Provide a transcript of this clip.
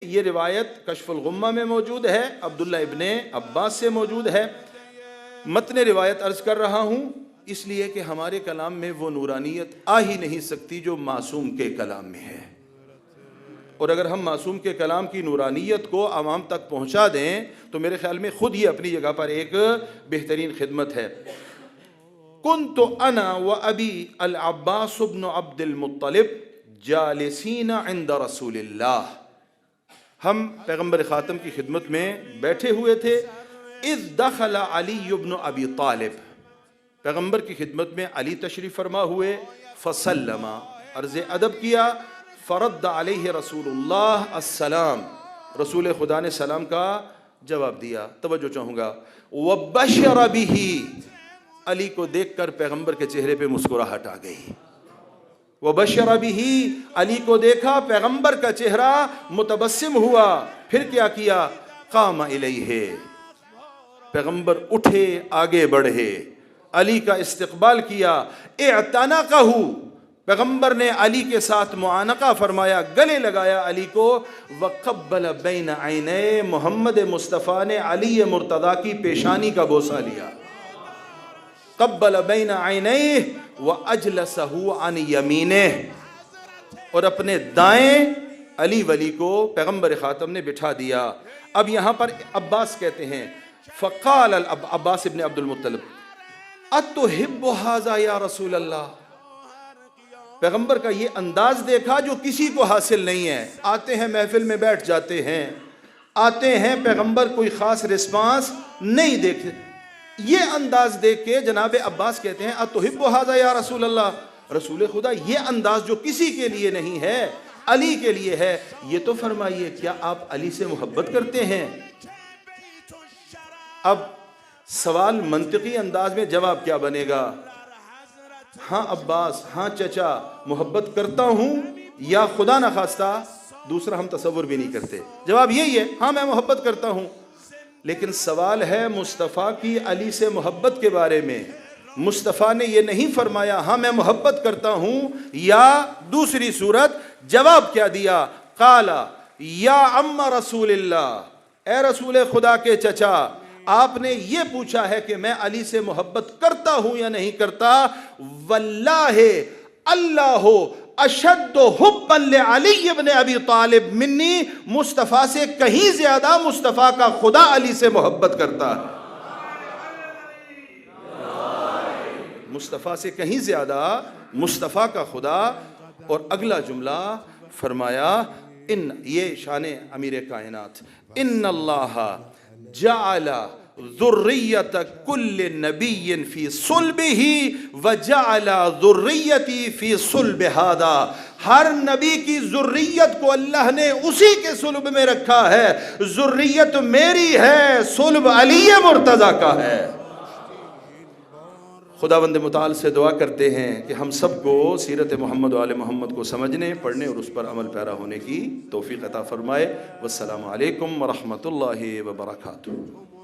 یہ روایت کشف الغمہ میں موجود ہے، عبداللہ ابن عباس سے موجود ہے۔ متن روایت عرض کر رہا ہوں اس لیے کہ ہمارے کلام میں وہ نورانیت آ ہی نہیں سکتی جو معصوم کے کلام میں ہے، اور اگر ہم معصوم کے کلام کی نورانیت کو عوام تک پہنچا دیں تو میرے خیال میں خود ہی اپنی جگہ پر ایک بہترین خدمت ہے۔ کنت انا و ابی العباس بن عبد المطلب جالسین عند رسول اللہ، ہم پیغمبر خاتم کی خدمت میں بیٹھے ہوئے تھے۔ اذ دخل علی بن ابی طالب، پیغمبر کی خدمت میں علی تشریف فرما ہوئے۔ فسلم، عرض ادب کیا۔ فرد علیہ رسول اللہ السلام، رسول خدا نے سلام کا جواب دیا۔ توجہ چاہوں گا۔ وبشر بہ، علی کو دیکھ کر پیغمبر کے چہرے پہ مسکراہٹ آ گئی۔ وبشر بہ، علی کو دیکھا پیغمبر کا چہرہ متبسم ہوا۔ پھر کیا کیا؟ قام الیہ، پیغمبر اٹھے آگے بڑھے، علی کا استقبال کیا۔ اعتنقہ، پیغمبر نے علی کے ساتھ معانقہ فرمایا، گلے لگایا علی کو۔ وقبل بین عینی، محمد مصطفیٰ نے علی مرتضیٰ کی پیشانی کا بوسہ لیا۔ قبل بین عینیہ واجلسہ عن یمینہ، اور اپنے دائیں علی ولی کو پیغمبر خاتم نے بٹھا دیا۔ اب یہاں پر عباس کہتے ہیں، فقال عباس ابن عبد المطلب اتحب ھذا یا رسول اللہ، پیغمبر کا یہ انداز دیکھا جو کسی کو حاصل نہیں ہے۔ آتے ہیں محفل میں بیٹھ جاتے ہیں، آتے ہیں پیغمبر کوئی خاص رسپانس نہیں دیکھتے۔ یہ انداز دیکھ کے جناب عباس کہتے ہیں اتحب ھذا یا رسول اللہ، رسول خدا یہ انداز جو کسی کے لیے نہیں ہے علی کے لیے ہے، یہ تو فرمائیے کیا آپ علی سے محبت کرتے ہیں؟ اب سوال منطقی انداز میں جواب کیا بنے گا؟ ہاں عباس، ہاں چچا، محبت کرتا ہوں، یا خدا نخواستہ دوسرا ہم تصور بھی نہیں کرتے، جواب یہی ہے ہاں میں محبت کرتا ہوں۔ لیکن سوال ہے مصطفیٰ کی علی سے محبت کے بارے میں، مصطفیٰ نے یہ نہیں فرمایا ہاں میں محبت کرتا ہوں، یا دوسری صورت جواب کیا دیا؟ قال یا عم رسول اللہ، اے رسول خدا کے چچا، آپ نے یہ پوچھا ہے کہ میں علی سے محبت کرتا ہوں یا نہیں کرتا؟ واللہ اللہ اشد حبا لعلی ابن ابی طالب منی، مصطفیٰ سے کہیں زیادہ مصطفیٰ کا خدا علی سے محبت کرتا ہے، مصطفیٰ سے کہیں زیادہ مصطفیٰ کا خدا۔ اور اگلا جملہ فرمایا، ان یہ شان امیر کائنات، ان اللہ جعل ذریت کل نبی فی صلبہ وجعل ذریتی فی صلب ھذا، ہر نبی کی ذریت کو اللہ نے اسی کے صلب میں رکھا ہے۔ ذریت میری ہے، صلب علی مرتضیٰ کا ہے۔ خداوند متعال سے دعا کرتے ہیں کہ ہم سب کو سیرت محمد و آل محمد کو سمجھنے، پڑھنے اور اس پر عمل پیرا ہونے کی توفیق عطا فرمائے۔ والسلام علیکم ورحمۃ اللہ وبرکاتہ۔